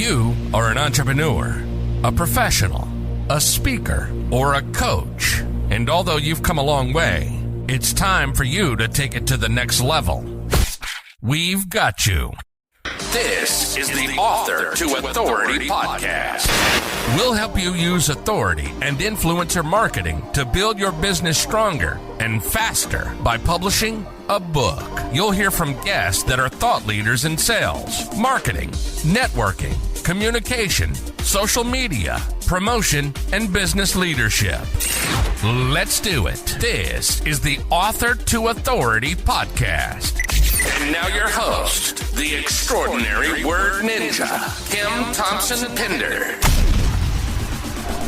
you are an entrepreneur, a professional, a speaker, or a coach, and although you've come a long way, it's time for you to take it to the next level. We've got you. This is the Author to Authority podcast. We'll help you use authority and influencer marketing to build your business stronger and faster by publishing a book. You'll hear from guests that are thought leaders in sales, marketing, networking, communication, social media, promotion, and business leadership. Let's do it. This is the Author to Authority podcast. And now your host, the extraordinary word ninja, Kim Thompson-Pinder.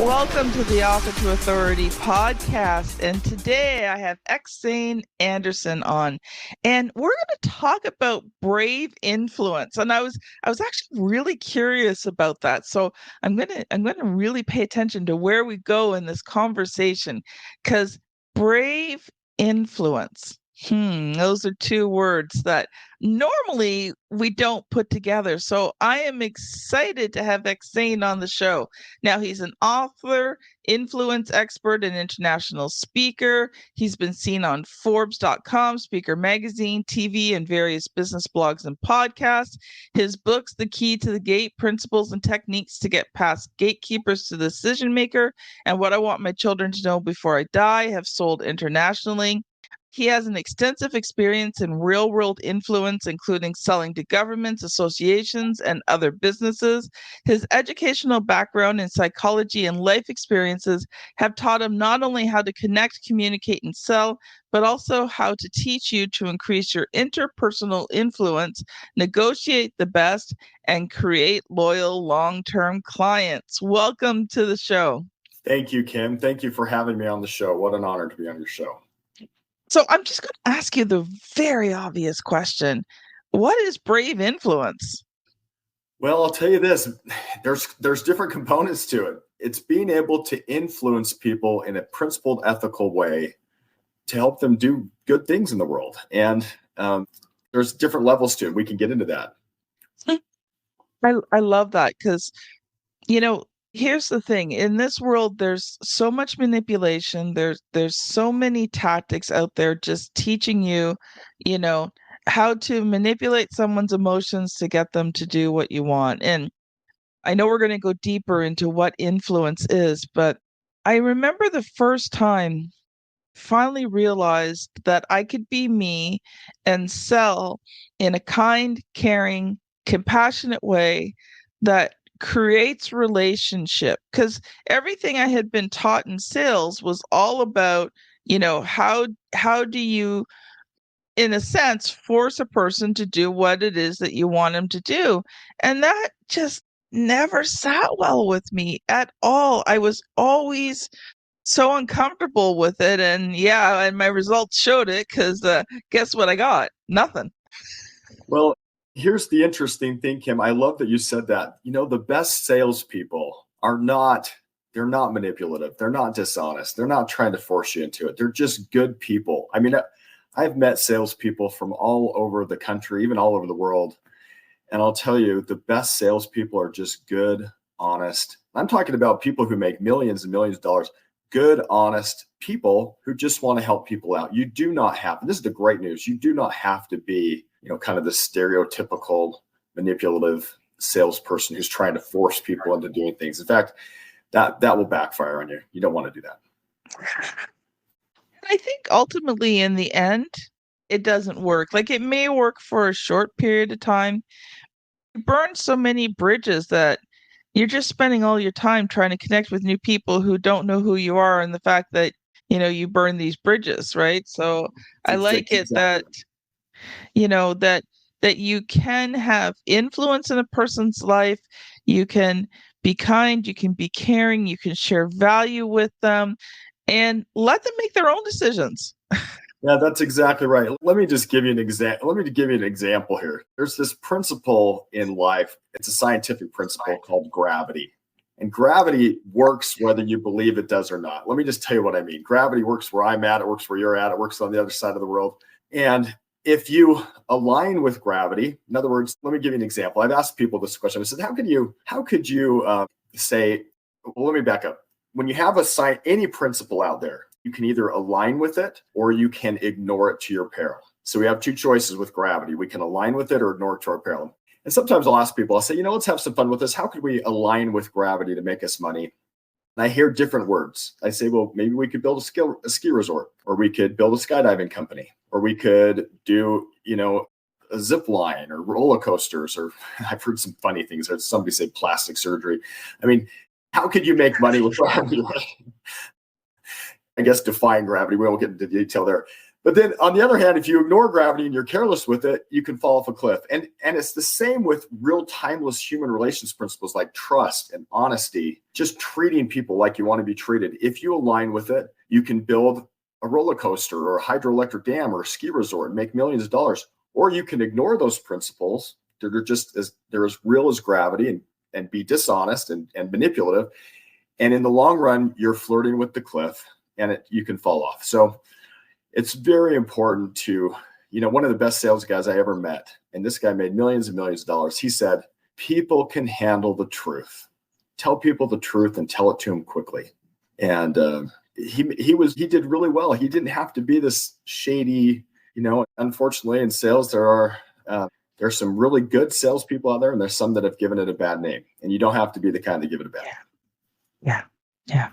Welcome to the Author to Authority podcast. And today I have EksAyn Anderson on. And we're going to talk about brave influence. And I was actually really curious about that. So I'm going to really pay attention to where we go in this conversation, because brave influence. Those are two words that normally we don't put together. So I am excited to have EksAyn on the show. Now, he's an author, influence expert, and international speaker. He's been seen on Forbes.com, Speaker Magazine, TV, and various business blogs and podcasts. His books, The Key to the Gate, Principles and Techniques to Get Past Gatekeepers to the Decision Maker, and What I Want My Children to Know Before I Die, have sold internationally. He has an extensive experience in real-world influence, including selling to governments, associations, and other businesses. His educational background in psychology and life experiences have taught him not only how to connect, communicate, and sell, but also how to teach you to increase your interpersonal influence, negotiate the best, and create loyal long-term clients. Welcome to the show. Thank you, Kim. Thank you for having me on the show. What an honor to be on your show. So I'm just going to ask you the very obvious question. What is brave influence? Well, I'll tell you this. There's different components to it. It's being able to influence people in a principled, ethical way to help them do good things in the world. And there's different levels to it. We can get into that. I love that because, here's the thing. In this world, there's so much manipulation. There's so many tactics out there just teaching you, how to manipulate someone's emotions to get them to do what you want. And I know we're going to go deeper into what influence is, but I remember the first time I finally realized that I could be me and sell in a kind, caring, compassionate way that creates relationship, because everything I had been taught in sales was all about, how do you, in a sense, force a person to do what it is that you want them to do. And that just never sat well with me at all. I was always so uncomfortable with it. And my results showed it, because guess what I got? Nothing. Well, here's the interesting thing, Kim. I love that you said that. The best salespeople they're not manipulative. They're not dishonest. They're not trying to force you into it. They're just good people. I mean, I've met salespeople from all over the country, even all over the world. And I'll tell you, the best salespeople are just good, honest. I'm talking about people who make millions and millions of dollars. Good, honest people who just want to help people out. You do not have, and this is the great news, you do not have to be kind of the stereotypical manipulative salesperson who's trying to force people into doing things. In fact, that will backfire on you. You don't want to do that. I think ultimately in the end, it doesn't work. Like, it may work for a short period of time. You burn so many bridges that you're just spending all your time trying to connect with new people who don't know who you are, and the fact that, you burn these bridges, right? So I like it that that you can have influence in a person's life. You can be kind, you can be caring, you can share value with them, and let them make their own decisions. Yeah, that's exactly right. Let me just give you an example. Let me give you an example here. There's this principle in life. It's a scientific principle called gravity. And gravity works whether you believe it does or not. Let me just tell you what I mean. Gravity works where I'm at. It works where you're at. It works on the other side of the world. And if you align with gravity, in other words, let me give you an example. I've asked people this question. I said, how could you say, well, let me back up. When you have any principle out there, you can either align with it or you can ignore it to your peril. So we have two choices with gravity. We can align with it or ignore it to our peril. And sometimes I'll ask people, I'll say, let's have some fun with this. How could we align with gravity to make us money? And I hear different words. I say, well, maybe we could build a ski resort, or we could build a skydiving company, or we could do, a zip line or roller coasters, or I've heard some funny things. I heard somebody say plastic surgery. I mean, how could you make money with gravity? I guess defying gravity. We won't get into detail there. But then on the other hand, if you ignore gravity and you're careless with it, you can fall off a cliff. And it's the same with real timeless human relations principles like trust and honesty, just treating people like you want to be treated. If you align with it, you can build a roller coaster or a hydroelectric dam or a ski resort and make millions of dollars. Or you can ignore those principles. They're as real as gravity and be dishonest and manipulative. And in the long run, you're flirting with the cliff and you can fall off. So it's very important to, one of the best sales guys I ever met, and this guy made millions and millions of dollars. He said, people can handle the truth. Tell people the truth and tell it to them quickly. And he did really well. He didn't have to be this shady, unfortunately in sales, there's some really good salespeople out there, and there's some that have given it a bad name, and you don't have to be the kind that give it a bad name. Yeah.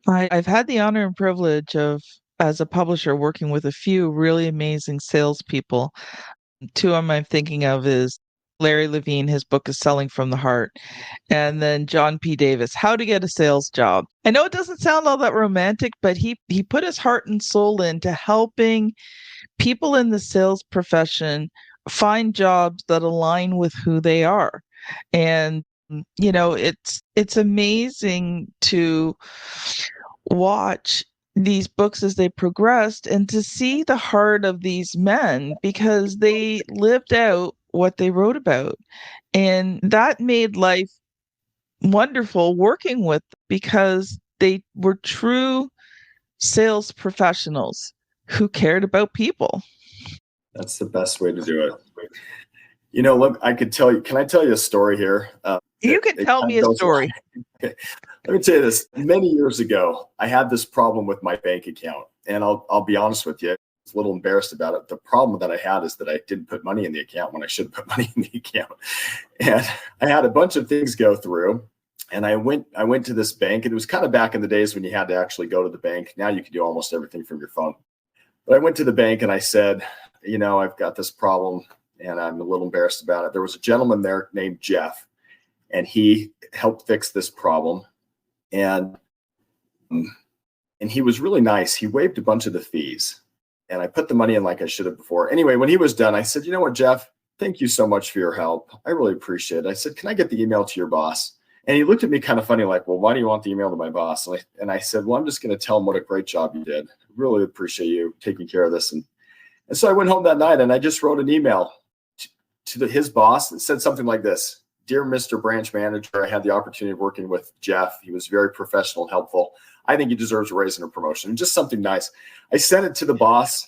I've had the honor and privilege of, as a publisher, working with a few really amazing salespeople. Two of them I'm thinking of is Larry Levine. His book is Selling from the Heart. And then John P. Davis, How to Get a Sales Job. I know it doesn't sound all that romantic, but he put his heart and soul into helping people in the sales profession find jobs that align with who they are. And, it's amazing to watch these books as they progressed and to see the heart of these men, because they lived out what they wrote about. And that made life wonderful working with them, because they were true sales professionals who cared about people. That's the best way to do it. I could tell you, can I tell you a story here? You can tell me a story. Okay. Let me tell you this. Many years ago, I had this problem with my bank account, and I'll be honest with you. I was a little embarrassed about it. The problem that I had is that I didn't put money in the account when I should have put money in the account. And I had a bunch of things go through, and I went to this bank, and it was kind of back in the days when you had to actually go to the bank. Now you can do almost everything from your phone. But I went to the bank and I said, I've got this problem and I'm a little embarrassed about it. There was a gentleman there named Jeff, and he helped fix this problem. And he was really nice. He waived a bunch of the fees, and I put the money in like I should have before. Anyway, when he was done, I said, you know what, Jeff, thank you so much for your help. I really appreciate it. I said, can I get the email to your boss? And he looked at me kind of funny, like, well, why do you want the email to my boss? And I said, well, I'm just going to tell him what a great job you did. I really appreciate you taking care of this. And so I went home that night and I just wrote an email to his boss that said something like this: Dear Mr. Branch Manager, I had the opportunity of working with Jeff. He was very professional and helpful. I think he deserves a raise and a promotion. And just something nice. I sent it to the boss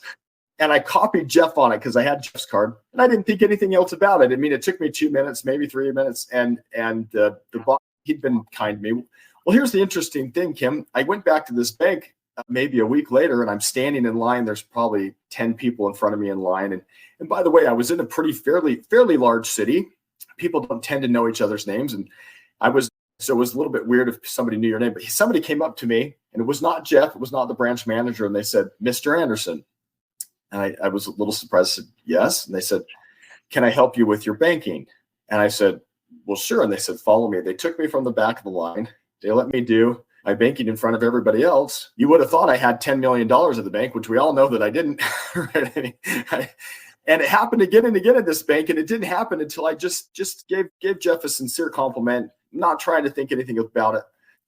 and I copied Jeff on it because I had Jeff's card and I didn't think anything else about it. I mean, it took me 2 minutes, maybe 3 minutes. And the boss, he'd been kind to me. Well, here's the interesting thing, Kim. I went back to this bank maybe a week later, and I'm standing in line. There's probably 10 people in front of me in line. And by the way, I was in a fairly large city. People don't tend to know each other's names. And so it was a little bit weird if somebody knew your name, but somebody came up to me, and it was not Jeff. It was not the branch manager. And they said, Mr. Anderson. And I was a little surprised. I said, yes. And they said, can I help you with your banking? And I said, well, sure. And they said, follow me. They took me from the back of the line. They let me do my banking in front of everybody else. You would have thought I had $10 million at the bank, which we all know that I didn't. And it happened again and again at this bank. And it didn't happen until I just gave Jeff a sincere compliment, not trying to think anything about it.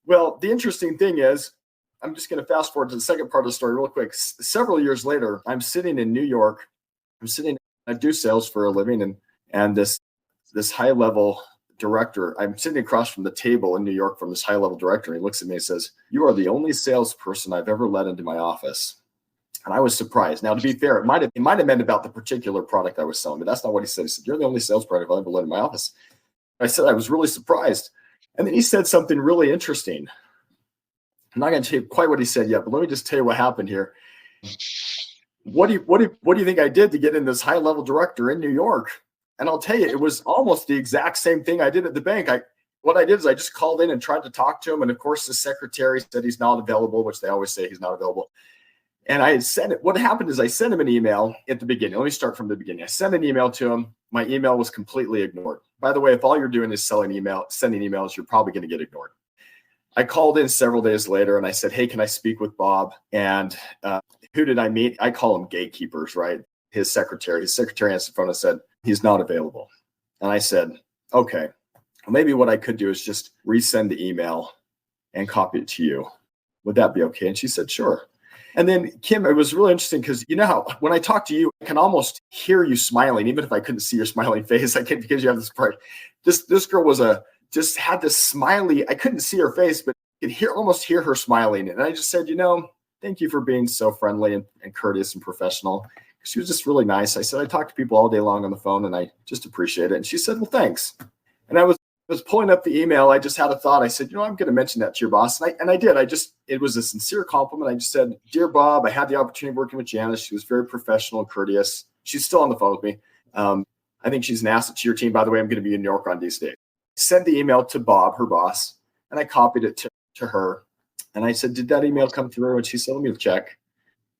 Well, the interesting thing is, I'm just going to fast forward to the second part of the story real quick. Several years later, I'm sitting in New York. I do sales for a living. And this high-level director, I'm sitting across from the table in New York from this high-level director. And he looks at me and says, you are the only salesperson I've ever let into my office And I was surprised. Now, to be fair, it might have been about the particular product I was selling, but that's not what he said. He said, "You're the only sales product I've ever led in my office." I said, I was really surprised. And then he said something really interesting. I'm not going to tell you quite what he said yet, but let me just tell you what happened here. What do you think I did to get in this high level director in New York? And I'll tell you, it was almost the exact same thing I did at the bank. What I did is I just called in and tried to talk to him. And of course, the secretary said he's not available, which they always say he's not available. And I had sent it. What happened is I sent him an email at the beginning. Let me start from the beginning. I sent an email to him. My email was completely ignored. By the way, if all you're doing is sending emails, you're probably going to get ignored. I called in several days later and I said, "Hey, can I speak with Bob?" And who did I meet? I call them gatekeepers, right? His secretary answered the phone and said, "He's not available." And I said, "Okay, well, maybe what I could do is just resend the email and copy it to you. Would that be okay?" And she said, "Sure." And then, Kim, it was really interesting because you know how when I talk to you, I can almost hear you smiling, even if I couldn't see your smiling face. I can, because you have this part. This girl just had this smiley. I couldn't see her face, but I could almost hear her smiling. And I just said, "Thank you for being so friendly and courteous and professional." She was just really nice. I said, "I talk to people all day long on the phone, and I just appreciate it." And she said, "Well, thanks." And I was pulling up the email. I just had a thought. I said, "I'm going to mention that to your boss." And I did. It was a sincere compliment. I just said, "Dear Bob, I had the opportunity of working with Janice. She was very professional and courteous." She's still on the phone with me. I think she's an asset to your team. By the way, I'm going to be in New York on these days. I sent the email to Bob, her boss, and I copied it to her. And I said, "Did that email come through?" And she said, "Let me check."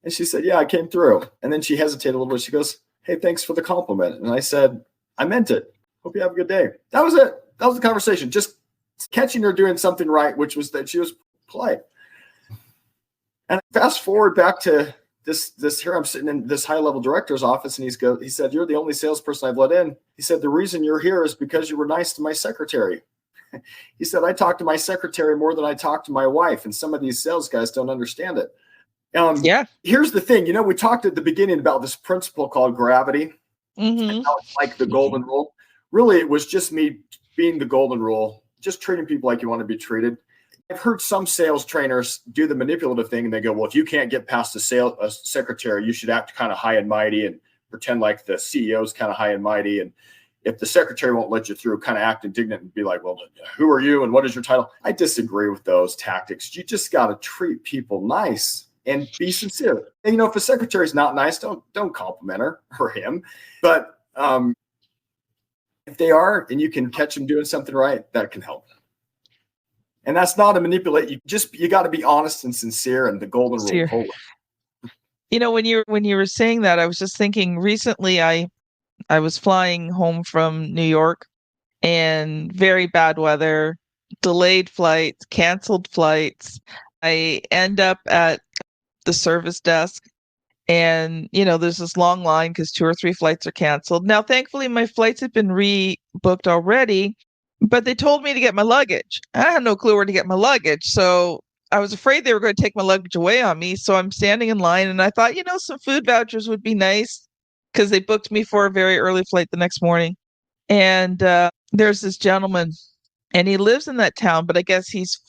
And she said, "Yeah, it came through." And then she hesitated a little bit. She goes, "Hey, thanks for the compliment." And I said, "I meant it. Hope you have a good day." That was it. That was the conversation. Just catching her doing something right, which was that she was polite. And fast forward back to this here, I'm sitting in this high level director's office, and he said, "You're the only salesperson I've let in." He said, "The reason you're here is because you were nice to my secretary." He said, "I talk to my secretary more than I talk to my wife, and some of these sales guys don't understand it." Yeah. Here's the thing. We talked at the beginning about this principle called gravity. Mm-hmm. And how it's like the golden rule. Really, it was just me being the golden rule, just treating people like you want to be treated. I've heard some sales trainers do the manipulative thing, and they go, "Well, if you can't get past a secretary, you should act kind of high and mighty and pretend like the CEO is kind of high and mighty. And if the secretary won't let you through, kind of act indignant and be like, 'Well, who are you and what is your title?'" I disagree with those tactics. You just got to treat people nice and be sincere. And, if a secretary's not nice, don't compliment her or him. But if they are, and you can catch them doing something right, that can help. And that's not a manipulate. You got to be honest and sincere, and the golden rule. When you were saying that, I was just thinking recently I was flying home from New York, and very bad weather, delayed flights, canceled flights. I end up at the service desk, and there's this long line because 2 or 3 flights are canceled. Now, thankfully, my flights had been rebooked already, but they told me to get my luggage. I had no clue where to get my luggage, so I was afraid they were going to take my luggage away on me. So I'm standing in line, and I thought, some food vouchers would be nice because they booked me for a very early flight the next morning. And there's this gentleman, and he lives in that town, but I guess he's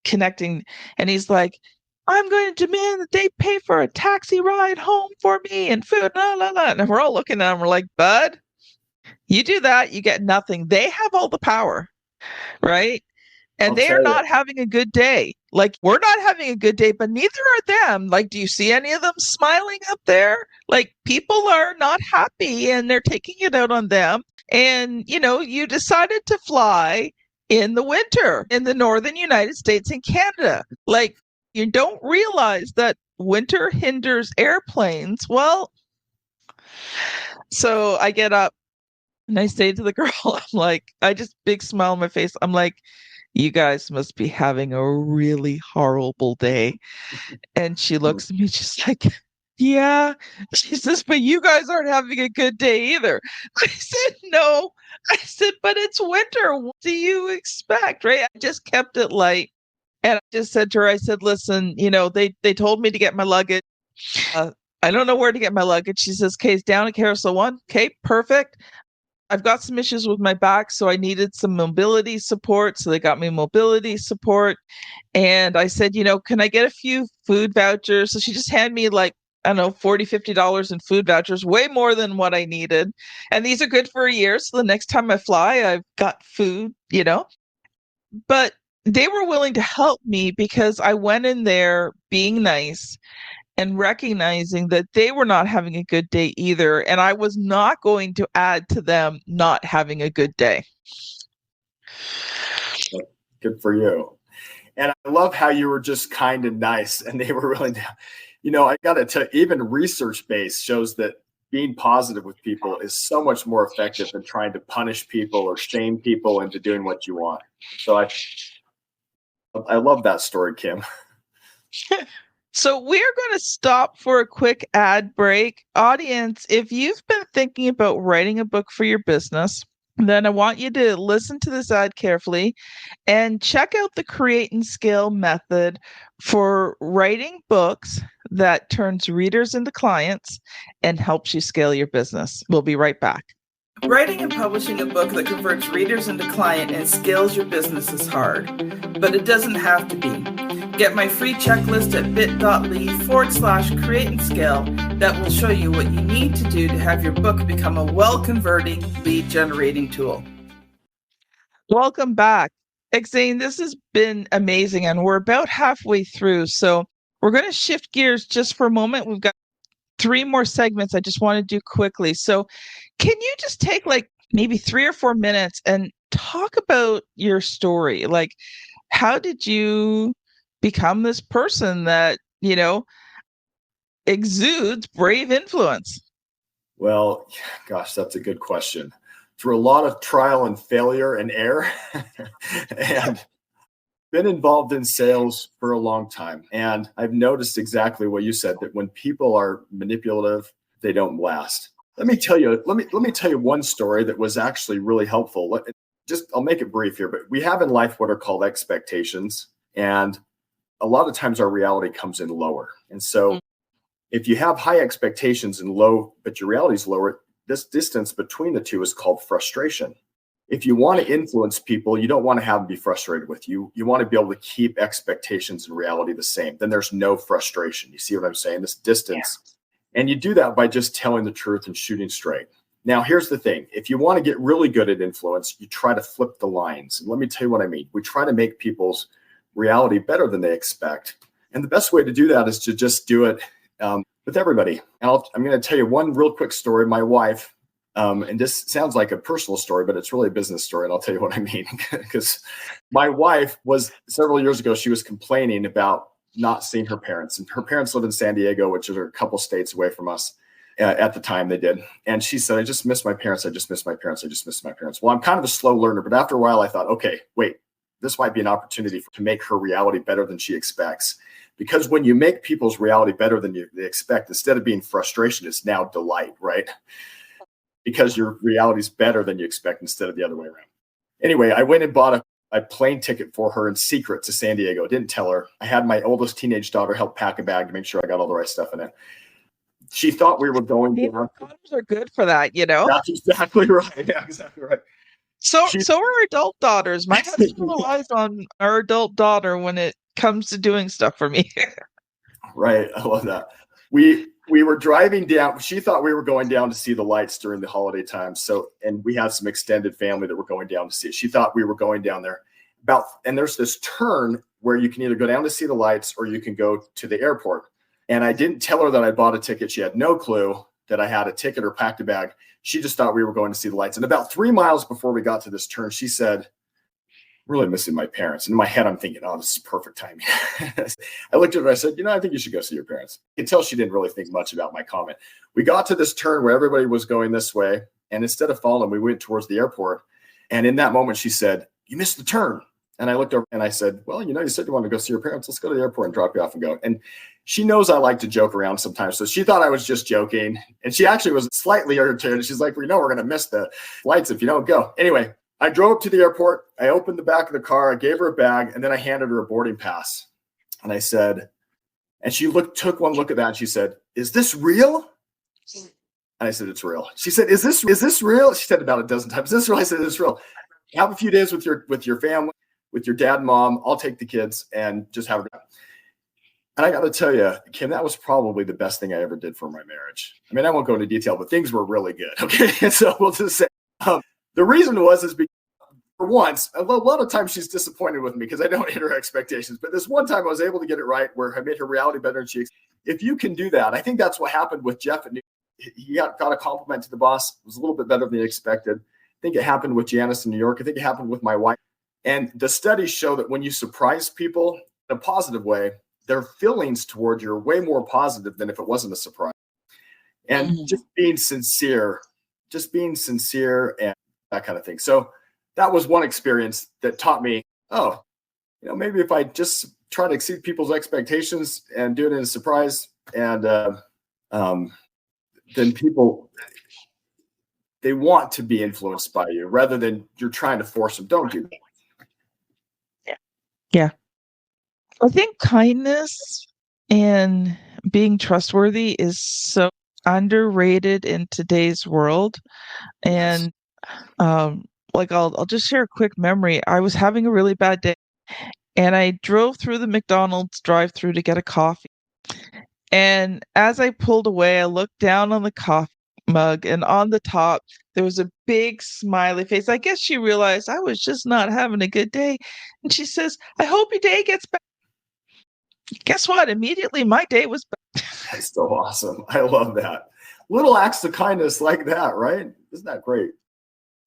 connecting, and he's like, "I'm going to demand that they pay for a taxi ride home for me and food, la, la, la." And we're all looking at him. We're like, "Bud, you do that, you get nothing." They have all the power, right? And they are not having a good day. Like, we're not having a good day, but neither are them. Like, do you see any of them smiling up there? Like, people are not happy, and they're taking it out on them. And, you decided to fly in the winter in the northern United States and Canada. Like, you don't realize that winter hinders airplanes. Well, so I get up and I say to the girl, I'm like, I just big smile on my face. I'm like, "You guys must be having a really horrible day." And she looks at me, she's like, "Yeah." She says, "But you guys aren't having a good day either." I said, "No." I said, "But it's winter. What do you expect?" Right? I just kept it light. And I just said to her, I said, "Listen, they told me to get my luggage. I don't know where to get my luggage." She says, "Okay, it's down at Carousel 1. Okay, perfect. I've got some issues with my back, so I needed some mobility support." So they got me mobility support. And I said, "Can I get a few food vouchers?" So she just handed me like I don't know, $40, $50 in food vouchers, way more than what I needed. And these are good for a year. So the next time I fly, I've got food, But they were willing to help me because I went in there being nice and recognizing that they were not having a good day either. And I was not going to add to them not having a good day. Good for you. And I love how you were just kind and nice and they were willing to, I got to tell you, even research-based shows that being positive with people is so much more effective than trying to punish people or shame people into doing what you want. So I love that story, Kim. So we're going to stop for a quick ad break. Audience, if you've been thinking about writing a book for your business, then I want you to listen to this ad carefully and check out the Create and Scale method for writing books that turns readers into clients and helps you scale your business. We'll be right back. Writing and publishing a book that converts readers into client and scales your business is hard, but it doesn't have to be. Get my free checklist at bit.ly/create and scale that will show you what you need to do to have your book become a well-converting lead generating tool. Welcome back. EksAyn, this has been amazing and we're about halfway through. So we're going to shift gears just for a moment. We've got 3 more segments I just want to do quickly. So can you just take maybe 3 or 4 minutes and talk about your story? Like, how did you become this person that, exudes brave influence? Well, gosh, that's a good question. Through a lot of trial and failure and error, and been involved in sales for a long time. And I've noticed exactly what you said, that when people are manipulative, they don't last. Let me tell you one story that was actually really helpful. I'll make it brief here, but we have in life what are called expectations. And a lot of times our reality comes in lower. And so if you have high expectations and low, but your reality is lower, this distance between the two is called frustration. If you want to influence people, you don't want to have them be frustrated with you. You want to be able to keep expectations and reality the same. Then there's no frustration. You see what I'm saying? This distance. Yeah. And you do that by just telling the truth and shooting straight. Now, here's the thing. If you want to get really good at influence, you try to flip the lines. And let me tell you what I mean. We try to make people's reality better than they expect. And the best way to do that is to just do it with everybody. And I'm going to tell you one real quick story. My wife, and this sounds like a personal story, but it's really a business story. And I'll tell you what I mean. Because my wife was, several years ago, she was complaining about not seeing her parents. And her parents live in San Diego, which is a couple states away from us. At the time they did. And she said, I just miss my parents. I just miss my parents. I just miss my parents. Well, I'm kind of a slow learner, but after a while I thought, okay, wait, this might be an opportunity to make her reality better than she expects. Because when you make people's reality better than they expect, instead of being frustration, it's now delight, right? Because your reality is better than you expect instead of the other way around. Anyway, I went and bought a plane ticket for her in secret to San Diego. Didn't tell her. I had my oldest teenage daughter help pack a bag to make sure I got all the right stuff in it. She thought we were going down. Daughters are good for that, That's exactly right. Yeah, exactly right. So are adult daughters. My husband relies on our adult daughter when it comes to doing stuff for me. Right. I love that. We were driving down. She thought we were going down to see the lights during the holiday time. And we had some extended family that were going down to see it. She thought we were going down there. And there's this turn where you can either go down to see the lights or you can go to the airport. And I didn't tell her that I bought a ticket. She had no clue that I had a ticket or packed a bag. She just thought we were going to see the lights. And about 3 miles before we got to this turn, she said, I'm really missing my parents. And in my head, I'm thinking, oh, this is perfect timing. I looked at her and I said, I think you should go see your parents. I could tell she didn't really think much about my comment. We got to this turn where everybody was going this way. And instead of following, we went towards the airport. And in that moment, she said, you missed the turn. And I looked over and I said, well, you said you wanted to go see your parents. Let's go to the airport and drop you off and go. And she knows I like to joke around sometimes. So she thought I was just joking. And she actually was slightly irritated. She's like, we're going to miss the flights if you don't go. Anyway, I drove up to the airport. I opened the back of the car. I gave her a bag. And then I handed her a boarding pass. And I said, and she took one look at that. And she said, is this real? And I said, it's real. She said, is this real? She said about a dozen times, is this real? I said, it's real. Have a few days with your family, with your dad and mom. I'll take the kids and just have a And I got to tell you, Kim, that was probably the best thing I ever did for my marriage. I mean, I won't go into detail, but things were really good. Okay. And so we'll just say the reason is because for once, a lot of times she's disappointed with me because I don't hit her expectations. But this one time I was able to get it right where I made her reality better than she. If you can do that, I think that's what happened with Jeff. He got a compliment to the boss. It was a little bit better than expected. I think it happened with Janice in New York. I think it happened with my wife. And the studies show that when you surprise people in a positive way, their feelings toward you are way more positive than if it wasn't a surprise. And just being sincere and that kind of thing. So that was one experience that taught me, maybe if I just try to exceed people's expectations and do it in a surprise, and then people, they want to be influenced by you rather than you're trying to force them. Don't do that. Yeah. I think kindness and being trustworthy is so underrated in today's world. And I'll just share a quick memory. I was having a really bad day and I drove through the McDonald's drive-through to get a coffee. And as I pulled away, I looked down on the coffee mug, and on the top there was a big smiley face. I guess she realized I was just not having a good day. And she says, "I hope your day gets better." Guess what? Immediately my day was better. That's so awesome. I love that. Little acts of kindness like that, right? Isn't that great?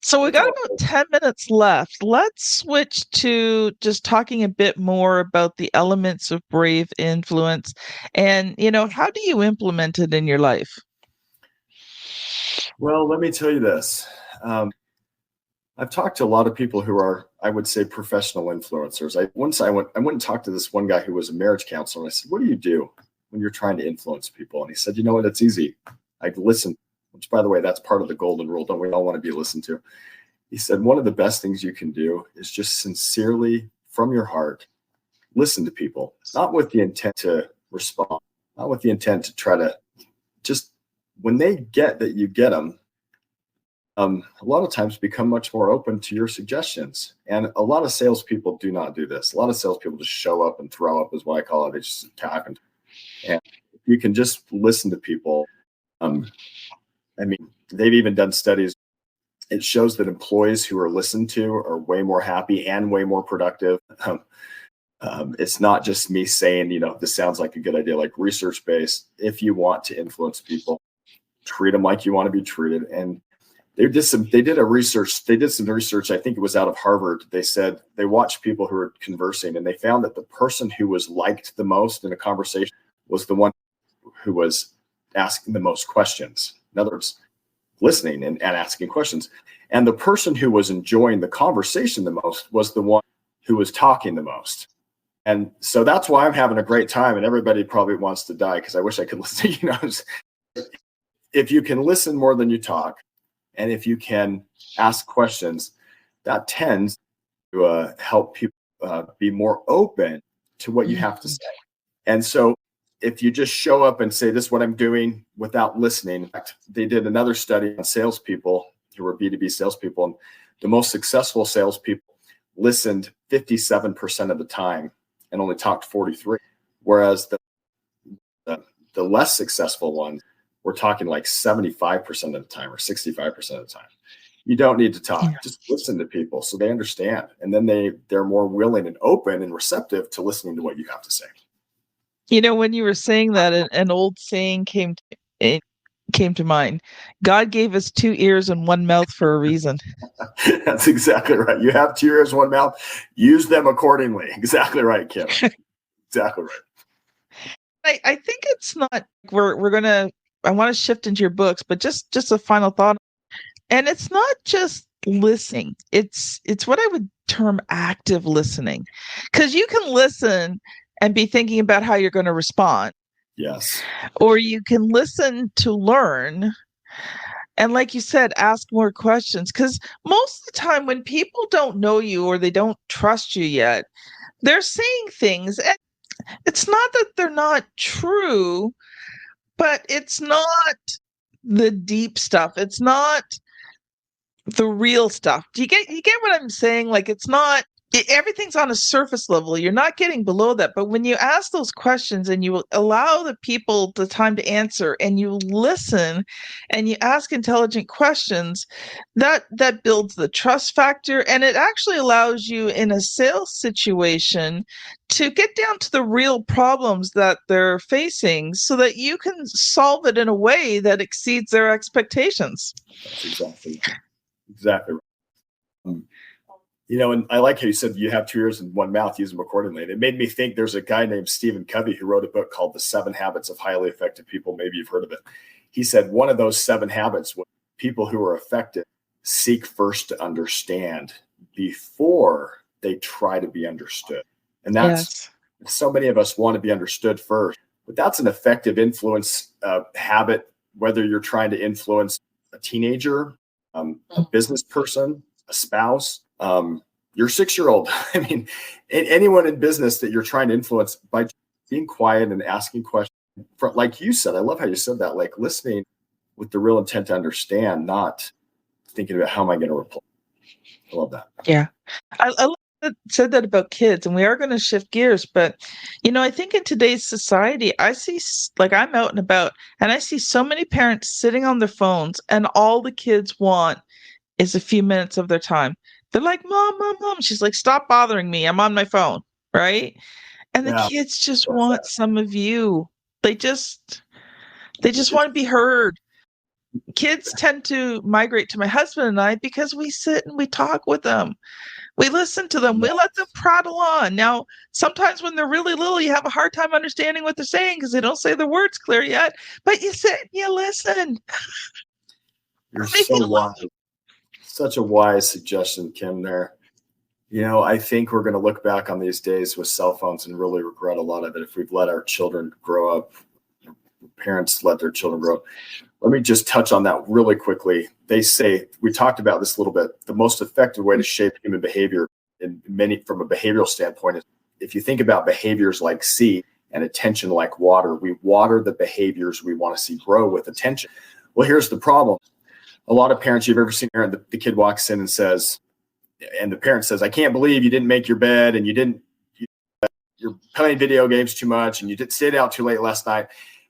So we got about 10 minutes left. Let's switch to just talking a bit more about the elements of brave influence and, how do you implement it in your life? Well, let me tell you this. I've talked to a lot of people who are, I would say, professional influencers. I went and talked to this one guy who was a marriage counselor. And I said, "What do you do when you're trying to influence people?" And he said, "You know what? It's easy. I listen," which, by the way, that's part of the golden rule. Don't we all want to be listened to? He said, "One of the best things you can do is just sincerely, from your heart, listen to people, not with the intent to respond, not with the intent to try to just, when they get that you get them, a lot of times become much more open to your suggestions." And a lot of salespeople do not do this. A lot of salespeople just show up and throw up, is what I call it. They just attack. And you can just listen to people. They've even done studies. It shows that employees who are listened to are way more happy and way more productive. It's not just me saying, this sounds like a good idea, like research-based. If you want to influence people, treat them like you want to be treated. And they did some research, I think it was out of Harvard. They said they watched people who were conversing and they found that the person who was liked the most in a conversation was the one who was asking the most questions. In other words, listening and asking questions. And the person who was enjoying the conversation the most was the one who was talking the most. And so that's why I'm having a great time, and everybody probably wants to die because I wish I could listen. If you can listen more than you talk, and if you can ask questions, that tends to help people be more open to what you have to say. And so if you just show up and say, "This is what I'm doing," without listening. In fact, they did another study on salespeople who were B2B salespeople, and the most successful salespeople listened 57% of the time and only talked 43%, whereas the less successful ones were talking like 75% of the time or 65% of the time. You don't need to talk. Yeah. Just listen to people so they understand, and then they're more willing and open and receptive to listening to what you have to say. When you were saying that, an old saying came to mind. God gave us 2 ears and 1 mouth for a reason. That's exactly right. You have 2 ears, 1 mouth. Use them accordingly. Exactly right, Kim. Exactly right. I think it's not. We're gonna. I want to shift into your books, but just a final thought. And it's not just listening. It's what I would term active listening, because you can listen and be thinking about how you're going to respond. Yes. Or you can listen to learn. And like you said, ask more questions. Because most of the time when people don't know you or they don't trust you yet, they're saying things. And it's not that they're not true, but it's not the deep stuff. It's not the real stuff. Do you get what I'm saying? Like, it's not everything's on a surface level. You're not getting below that. But when you ask those questions and you allow the people the time to answer and you listen and you ask intelligent questions, that builds the trust factor. And it actually allows you in a sales situation to get down to the real problems that they're facing so that you can solve it in a way that exceeds their expectations. That's exactly right. And I like how you said you have 2 ears and 1 mouth, use them accordingly. And it made me think there's a guy named Stephen Covey who wrote a book called The 7 Habits of Highly Effective People. Maybe you've heard of it. He said one of those 7 habits was people who are effective seek first to understand before they try to be understood. And that's so many of us want to be understood first, but that's an effective influence habit, whether you're trying to influence a teenager, a business person, a spouse, your 6-year-old. I mean, anyone in business that you're trying to influence by being quiet and asking questions. Like you said, I love how you said that, like listening with the real intent to understand, not thinking about how am I going to reply. I love that. Yeah. I love that said that about kids, and we are going to shift gears, but I think in today's society, I see, like, I'm out and about and I see so many parents sitting on their phones and all the kids want is a few minutes of their time. They're like, Mom, Mom, Mom. She's like, stop bothering me. I'm on my phone. Right. And the kids just want some of you. They just want to be heard. Kids tend to migrate to my husband and I because we sit and we talk with them. We listen to them. We let them prattle on. Now, sometimes when they're really little, you have a hard time understanding what they're saying because they don't say the words clear yet. But you sit and you listen. You're so wise. Such a wise suggestion, Kim, there. I think we're going to look back on these days with cell phones and really regret a lot of it if we've let our children grow up, parents let their children grow up. Let me just touch on that really quickly. They say, we talked about this a little bit, the most effective way to shape human behavior from a behavioral standpoint is if you think about behaviors like seed and attention like water, we water the behaviors we want to see grow with attention. Well, here's the problem. A lot of parents, you've ever seen the kid walks in and says, and the parent says, I can't believe you didn't make your bed and you're playing video games too much and you stayed out too late last night.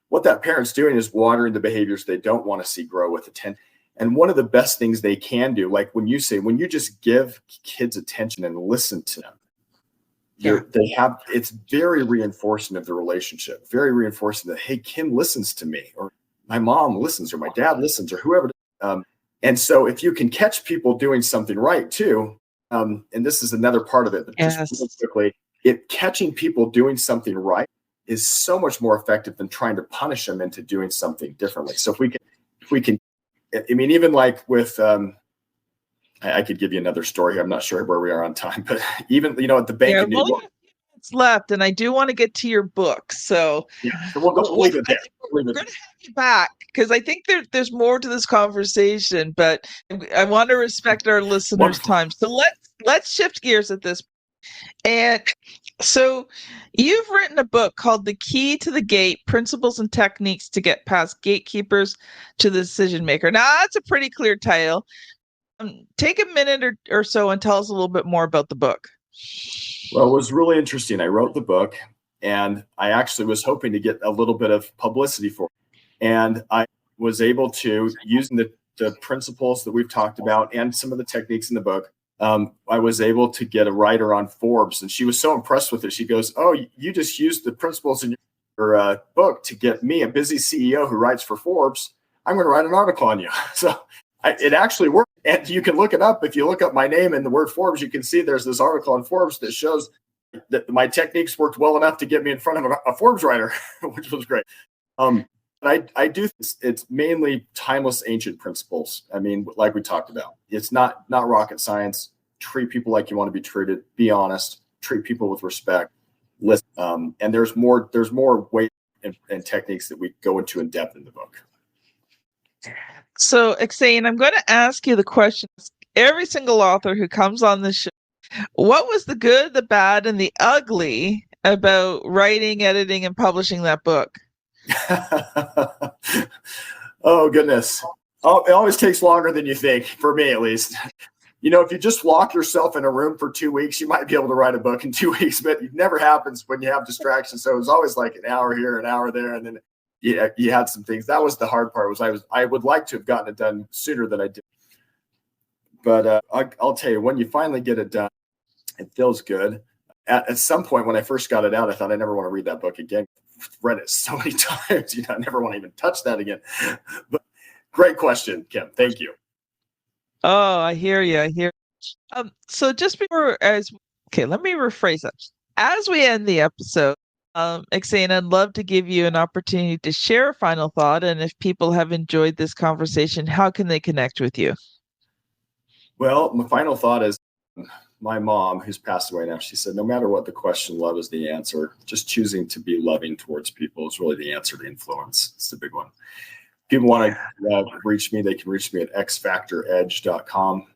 What that parent's doing is watering the behaviors they don't want to see grow with attention. And one of the best things they can do, like when you just give kids attention and listen to them, it's very reinforcing of the relationship, very reinforcing that, hey, Kim listens to me, or my mom listens, or my dad listens, or whoever. And so if you can catch people doing something right too, and this is another part of it, but just really quickly, catching people doing something right is so much more effective than trying to punish them into doing something differently. So if we can, I mean, even like with, I could give you another story. I'm not sure where we are on time, but even, at the bank in New York. It's left, and I do want to get to your book. So we'll leave it there. We're going to have you back because I think there's more to this conversation, but I want to respect our listeners' time. So let's shift gears at this. And so you've written a book called The Key to the Gate, Principles and Techniques to Get Past Gatekeepers to the Decision Maker. Now, that's a pretty clear title. Take a minute or so and tell us a little bit more about the book. Well, it was really interesting. I wrote the book, and I actually was hoping to get a little bit of publicity for it. And I was able to, using the principles that we've talked about and some of the techniques in the book, I was able to get a writer on Forbes, and she was so impressed with it. She goes, "Oh, you just used the principles in your book to get me, a busy CEO who writes for Forbes. I'm going to write an article on you." So it actually worked. And you can look it up. If you look up my name and the word Forbes, you can see there's this article on Forbes that shows that my techniques worked well enough to get me in front of a Forbes writer, which was great. I do this. It's mainly timeless ancient principles. I mean, like we talked about, it's not rocket science. Treat people like you want to be treated. Be honest. Treat people with respect. Listen. And there's more weight and techniques that we go into in depth in the book. So, EksAyn, I'm going to ask you the question. Every single author who comes on this show, what was the good, the bad, and the ugly about writing, editing, and publishing that book? Oh, goodness. It always takes longer than you think, for me at least. if you just lock yourself in a room for 2 weeks, you might be able to write a book in 2 weeks, but it never happens when you have distractions. So it was always like an hour here, an hour there. And then you had some things. That was the hard part. I would like to have gotten it done sooner than I did. But I'll tell you, when you finally get it done, it feels good. At some point when I first got it out, I thought I never want to read that book again. Read it so many times, I never want to even touch that again. But great question, Kim. Thank you. Oh, I hear you. So just before, let me rephrase that. As we end the episode, EksAyn, I'd love to give you an opportunity to share a final thought. And if people have enjoyed this conversation, how can they connect with you? Well, my final thought is my mom, who's passed away now, she said, no matter what the question, love is the answer. Just choosing to be loving towards people is really the answer to influence. It's the big one. If people want to reach me, they can reach me at xfactoredge.com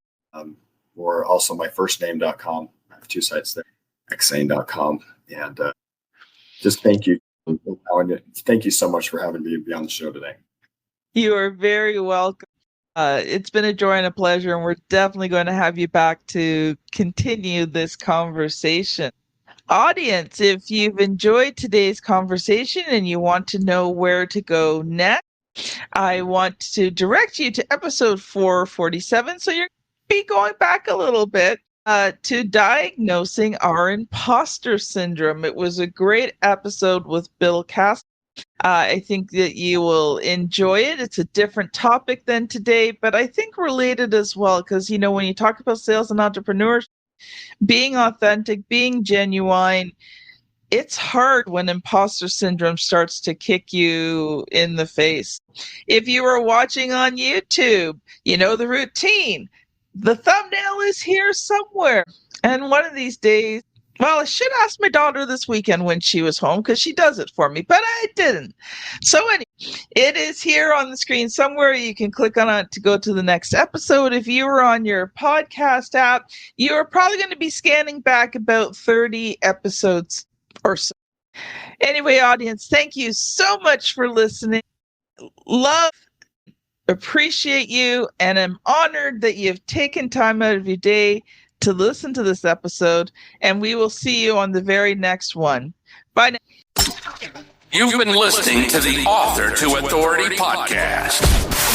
or also my firstname.com. I have 2 sites there, EksAyn.com. And just thank you. Thank you so much for having me be on the show today. You are very welcome. It's been a joy and a pleasure, and we're definitely going to have you back to continue this conversation. Audience, if you've enjoyed today's conversation and you want to know where to go next, I want to direct you to episode 447. So you're going to be going back a little bit to diagnosing our imposter syndrome. It was a great episode with Bill Cass. I think that you will enjoy it. It's a different topic than today, but I think related as well, because, when you talk about sales and entrepreneurs, being authentic, being genuine, it's hard when imposter syndrome starts to kick you in the face. If you are watching on YouTube, you know the routine. The thumbnail is here somewhere. And one of these days, well, I should ask my daughter this weekend when she was home, because she does it for me, but I didn't. So anyway, it is here on the screen somewhere. You can click on it to go to the next episode. If you were on your podcast app, you are probably going to be scanning back about 30 episodes or so. Anyway, audience, thank you so much for listening. Love, appreciate you, and I'm honored that you've taken time out of your day to listen to this episode, and we will see you on the very next one. Bye now. You've been listening to the Author to Authority podcast.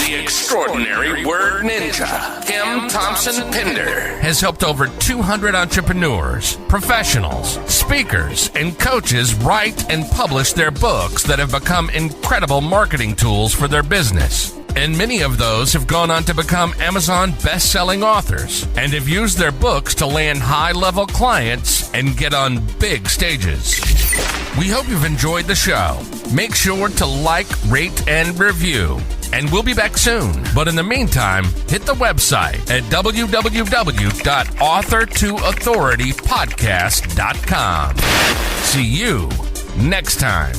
The extraordinary word ninja, Kim Thompson Pinder, has helped over 200 entrepreneurs, professionals, speakers, and coaches write and publish their books that have become incredible marketing tools for their business. And many of those have gone on to become Amazon best-selling authors and have used their books to land high-level clients and get on big stages. We hope you've enjoyed the show. Make sure to like, rate, and review. And we'll be back soon. But in the meantime, hit the website at www.authortoauthoritypodcast.com. See you next time.